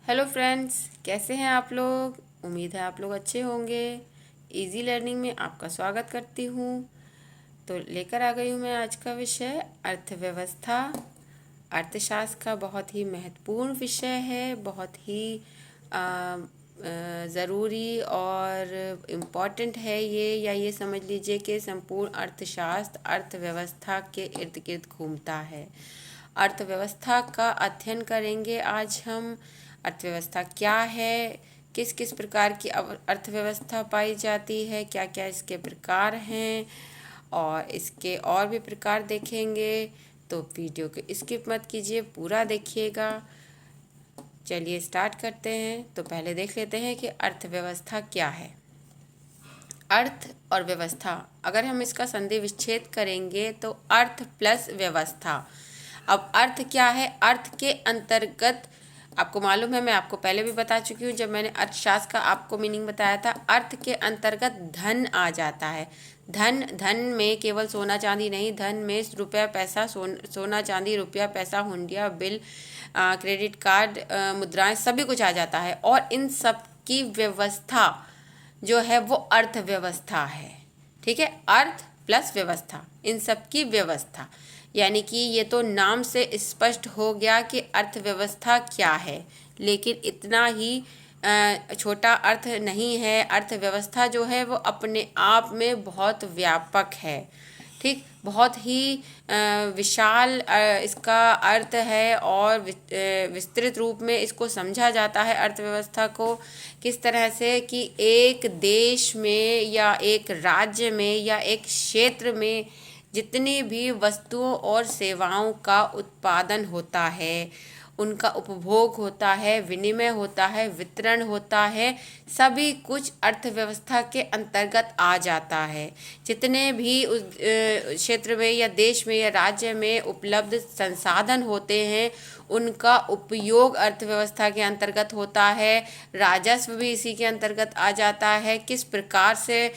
Hello friends, कैसे हैं आप लोग। उम्मीद है आप लोग अच्छे होंगे। इजी लर्निंग में आपका स्वागत करती हूँ। तो लेकर आ गई हूँ मैं आज का विषय अर्थव्यवस्था। अर्थशास्त्र का बहुत ही महत्वपूर्ण विषय है, बहुत ही ज़रूरी और इम्पॉर्टेंट है ये, या ये समझ लीजिए कि संपूर्ण अर्थशास्त्र अर्थव्यवस्था के इर्द गिर्द घूमता है। अर्थव्यवस्था का अध्ययन करेंगे आज हम। अर्थव्यवस्था क्या है, किस किस प्रकार की अर्थव्यवस्था पाई जाती है, क्या क्या इसके प्रकार हैं, और इसके और भी प्रकार देखेंगे। तो वीडियो को स्किप मत कीजिए, पूरा देखिएगा। चलिए स्टार्ट करते हैं। तो पहले देख लेते हैं कि अर्थव्यवस्था क्या है। अर्थ और व्यवस्था, अगर हम इसका संधि विच्छेद करेंगे तो अर्थ प्लस व्यवस्था। अब अर्थ क्या है? अर्थ के अंतर्गत आपको मालूम है, मैं आपको पहले भी बता चुकी हूँ जब मैंने अर्थशास्त्र का आपको मीनिंग बताया था। अर्थ के अंतर्गत धन आ जाता है। धन में केवल सोना चांदी नहीं, धन में रुपया पैसा, सोना चांदी, रुपया पैसा, हुंडिया, बिल, क्रेडिट कार्ड, मुद्राएं, सभी कुछ आ जाता है। और इन सब की व्यवस्था जो है वो अर्थव्यवस्था है। ठीक है, अर्थ प्लस व्यवस्था, इन सब की व्यवस्था। यानी कि ये तो नाम से स्पष्ट हो गया कि अर्थव्यवस्था क्या है, लेकिन इतना ही छोटा अर्थ नहीं है। अर्थव्यवस्था जो है वो अपने आप में बहुत व्यापक है। ठीक, बहुत ही विशाल इसका अर्थ है, और विस्तृत रूप में इसको समझा जाता है अर्थव्यवस्था को। किस तरह से कि एक देश में या एक राज्य में या एक क्षेत्र में जितनी भी वस्तुओं और सेवाओं का उत्पादन होता है, उनका उपभोग होता है, विनिमय होता है, वितरण होता है, सभी कुछ अर्थव्यवस्था के अंतर्गत आ जाता है। जितने भी उस क्षेत्र में या देश में या राज्य में उपलब्ध संसाधन होते हैं, उनका उपयोग अर्थव्यवस्था के अंतर्गत होता है। राजस्व भी इसी के अंतर्गत आ जाता है। किस प्रकार से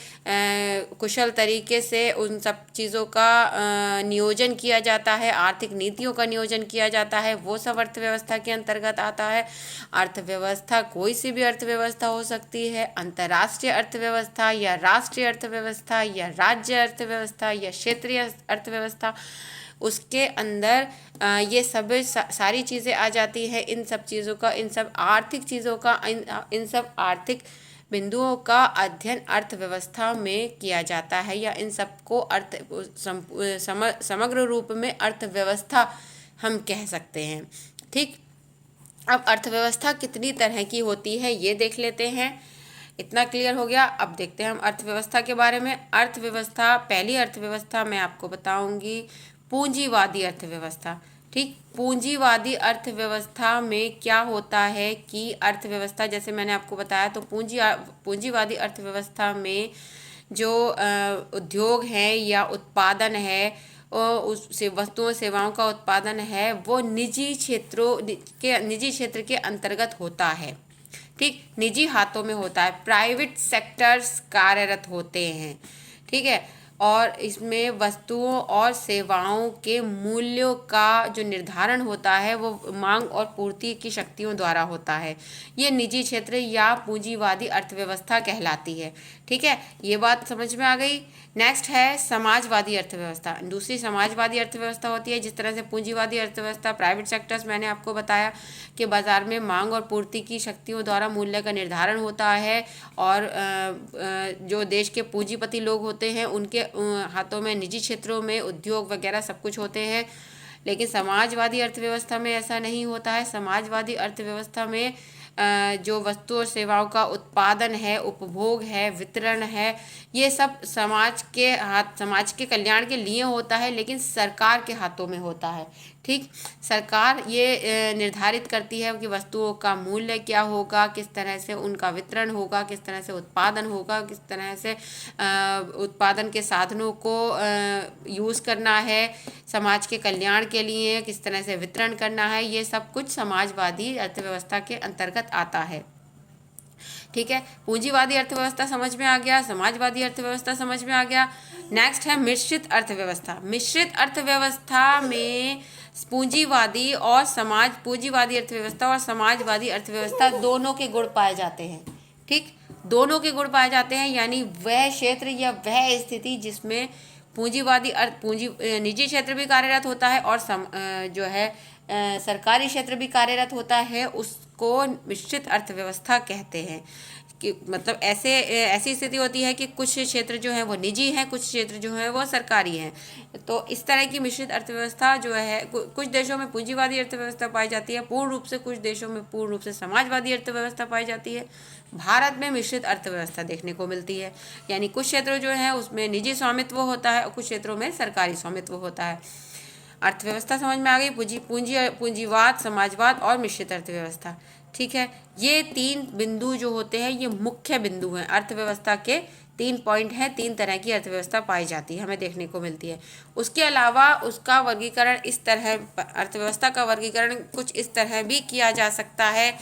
कुशल तरीके से उन सब चीज़ों का नियोजन किया जाता है, आर्थिक नीतियों का नियोजन किया जाता है, वो सब अर्थव्यवस्था के अंतर्गत आता है। अर्थव्यवस्था कोई सी भी अर्थव्यवस्था हो सकती है, अंतर्राष्ट्रीय अर्थव्यवस्था या राष्ट्रीय अर्थव्यवस्था या राज्य अर्थव्यवस्था या क्षेत्रीय अर्थव्यवस्था, उसके अंदर ये सब सारी चीज़ें आ जाती हैं। इन सब चीज़ों का, इन सब आर्थिक चीज़ों का, इन सब आर्थिक बिंदुओं का अध्ययन अर्थव्यवस्था में किया जाता है, या इन सबको समग्र रूप में अर्थव्यवस्था हम कह सकते हैं। ठीक, अब अर्थव्यवस्था कितनी तरह की होती है ये देख लेते हैं। इतना क्लियर हो गया। अब देखते हैं हम अर्थव्यवस्था के बारे में। अर्थव्यवस्था, पहली अर्थव्यवस्था मैं आपको बताऊंगी पूंजीवादी अर्थव्यवस्था। ठीक, पूंजीवादी अर्थव्यवस्था में क्या होता है कि अर्थव्यवस्था, जैसे मैंने आपको बताया, तो पूंजीवादी अर्थव्यवस्था में जो उद्योग है या उत्पादन है, और उस वस्तुओं सेवाओं का उत्पादन है, वो निजी क्षेत्र के अंतर्गत होता है। ठीक, निजी हाथों में होता है, प्राइवेट सेक्टर्स कार्यरत होते हैं। ठीक है, और इसमें वस्तुओं और सेवाओं के मूल्यों का जो निर्धारण होता है वो मांग और पूर्ति की शक्तियों द्वारा होता है। ये निजी क्षेत्र या पूंजीवादी अर्थव्यवस्था कहलाती है। ठीक है, ये बात समझ में आ गई। नेक्स्ट है समाजवादी अर्थव्यवस्था। दूसरी समाजवादी अर्थव्यवस्था होती है। जिस तरह से पूंजीवादी अर्थव्यवस्था, प्राइवेट सेक्टर्स, मैंने आपको बताया कि बाजार में मांग और पूर्ति की शक्तियों द्वारा मूल्य का निर्धारण होता है, और जो देश के पूंजीपति लोग होते हैं उनके हाथों में निजी क्षेत्रों में उद्योग वगैरह सब कुछ होते हैं। लेकिन समाजवादी अर्थव्यवस्था में ऐसा नहीं होता है। समाजवादी अर्थव्यवस्था में जो वस्तु और सेवाओं का उत्पादन है, उपभोग है, वितरण है, ये सब समाज के कल्याण के लिए होता है, लेकिन सरकार के हाथों में होता है। ठीक, सरकार ये निर्धारित करती है कि वस्तुओं का मूल्य क्या होगा, किस तरह से उनका वितरण होगा, किस तरह से उत्पादन होगा, किस तरह से उत्पादन के साधनों को यूज़ करना है समाज के कल्याण के लिए, किस तरह से वितरण करना है। ये सब कुछ समाजवादी अर्थव्यवस्था के अंतर्गत आता है। ठीक है, पूंजीवादी अर्थव्यवस्था समझ में आ गया, समाजवादी अर्थव्यवस्था समझ में आ गया। नेक्स्ट है मिश्रित अर्थव्यवस्था। मिश्रित अर्थव्यवस्था में पूंजीवादी अर्थव्यवस्था और समाजवादी अर्थव्यवस्था दोनों के गुण पाए जाते हैं। ठीक, दोनों के गुण पाए जाते हैं, यानी वह क्षेत्र या वह स्थिति जिसमें निजी क्षेत्र भी कार्यरत होता है और जो है सरकारी क्षेत्र भी कार्यरत होता है, उसको मिश्रित अर्थव्यवस्था कहते हैं। कि मतलब ऐसी स्थिति होती है कि कुछ क्षेत्र जो है वो निजी हैं, कुछ क्षेत्र जो है वो सरकारी हैं। तो इस तरह की मिश्रित अर्थव्यवस्था जो है कुछ देशों में पूंजीवादी अर्थव्यवस्था पाई जाती है पूर्ण रूप से, कुछ देशों में पूर्ण रूप से समाजवादी अर्थव्यवस्था पाई जाती है। भारत में मिश्रित अर्थव्यवस्था देखने को मिलती है, यानी कुछ क्षेत्र जो है उसमें निजी स्वामित्व होता है और कुछ क्षेत्रों में सरकारी स्वामित्व होता है। अर्थव्यवस्था समझ में आ गई, पूंजीवाद, समाजवाद और मिश्रित अर्थव्यवस्था। ठीक है, ये 3 बिंदु जो होते हैं ये मुख्य बिंदु हैं अर्थव्यवस्था के। 3 पॉइंट हैं, 3 तरह की अर्थव्यवस्था पाई जाती है, हमें देखने को मिलती है। उसके अलावा उसका वर्गीकरण इस तरह, अर्थव्यवस्था का वर्गीकरण कुछ इस तरह भी किया जा सकता है।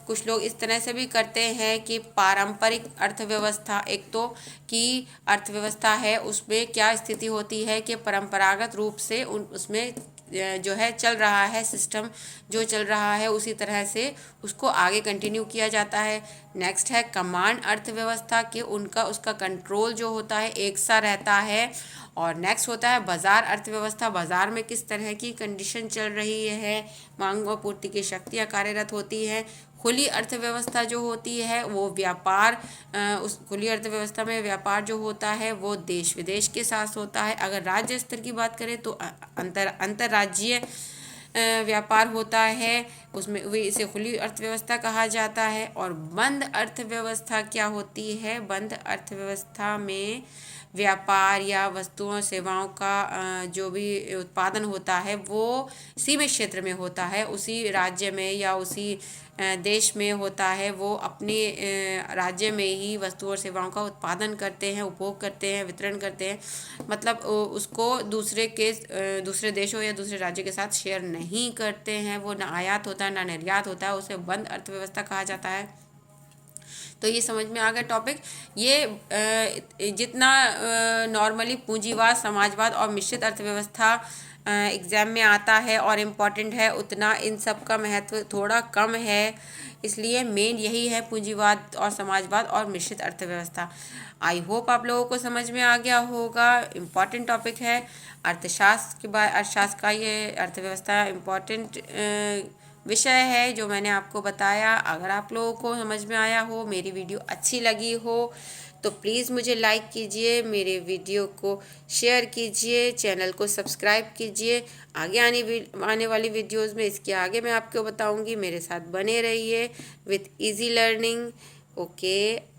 कुछ लोग इस तरह से भी करते हैं कि पारंपरिक अर्थव्यवस्था, एक तो कि अर्थव्यवस्था है उसमें क्या स्थिति होती है कि परंपरागत रूप से उसमें जो है चल रहा है सिस्टम, जो चल रहा है उसी तरह से उसको आगे कंटिन्यू किया जाता है। नेक्स्ट है कमांड अर्थव्यवस्था कि उसका कंट्रोल जो होता है एक सा रहता है। और नेक्स्ट होता है बाजार अर्थव्यवस्था, बाजार में किस तरह की कंडीशन चल रही है, मांग और पूर्ति की शक्तियाँ कार्यरत होती हैं। खुली अर्थव्यवस्था जो होती है वो व्यापार, उस खुली अर्थव्यवस्था में व्यापार जो होता है वो देश विदेश के साथ होता है। अगर राज्य स्तर की बात करें तो अंतर्राज्यीय व्यापार होता है, उसमें इसे खुली अर्थव्यवस्था कहा जाता है। और बंद अर्थव्यवस्था क्या होती है? बंद अर्थव्यवस्था में व्यापार या वस्तुओं सेवाओं का जो भी उत्पादन होता है वो सीमित क्षेत्र में होता है, उसी राज्य में या उसी देश में होता है। वो अपने राज्य में ही वस्तु और सेवाओं का उत्पादन करते हैं, उपभोग करते हैं, वितरण करते हैं, मतलब उसको दूसरे देशों या दूसरे राज्य के साथ शेयर नहीं करते हैं। वो ना आयात होता है ना निर्यात होता है, उसे बंद अर्थव्यवस्था कहा जाता है। तो ये समझ में आ गया टॉपिक। ये जितना नॉर्मली पूंजीवाद, समाजवाद और मिश्रित अर्थव्यवस्था एग्ज़ाम में आता है और इम्पॉर्टेंट है, उतना इन सब का महत्व थोड़ा कम है। इसलिए मेन यही है पूंजीवाद और समाजवाद और मिश्रित अर्थव्यवस्था। आई होप आप लोगों को समझ में आ गया होगा। इम्पॉर्टेंट टॉपिक है अर्थशास्त्र के बाद, अर्थशास्त्र का ये अर्थव्यवस्था इम्पॉर्टेंट विषय है जो मैंने आपको बताया। अगर आप लोगों को समझ में आया हो, मेरी वीडियो अच्छी लगी हो तो प्लीज़ मुझे लाइक कीजिए, मेरे वीडियो को शेयर कीजिए, चैनल को सब्सक्राइब कीजिए। आगे आने वाली वीडियोस में इसके आगे मैं आपको बताऊंगी, मेरे साथ बने रहिए विथ इजी लर्निंग। ओके।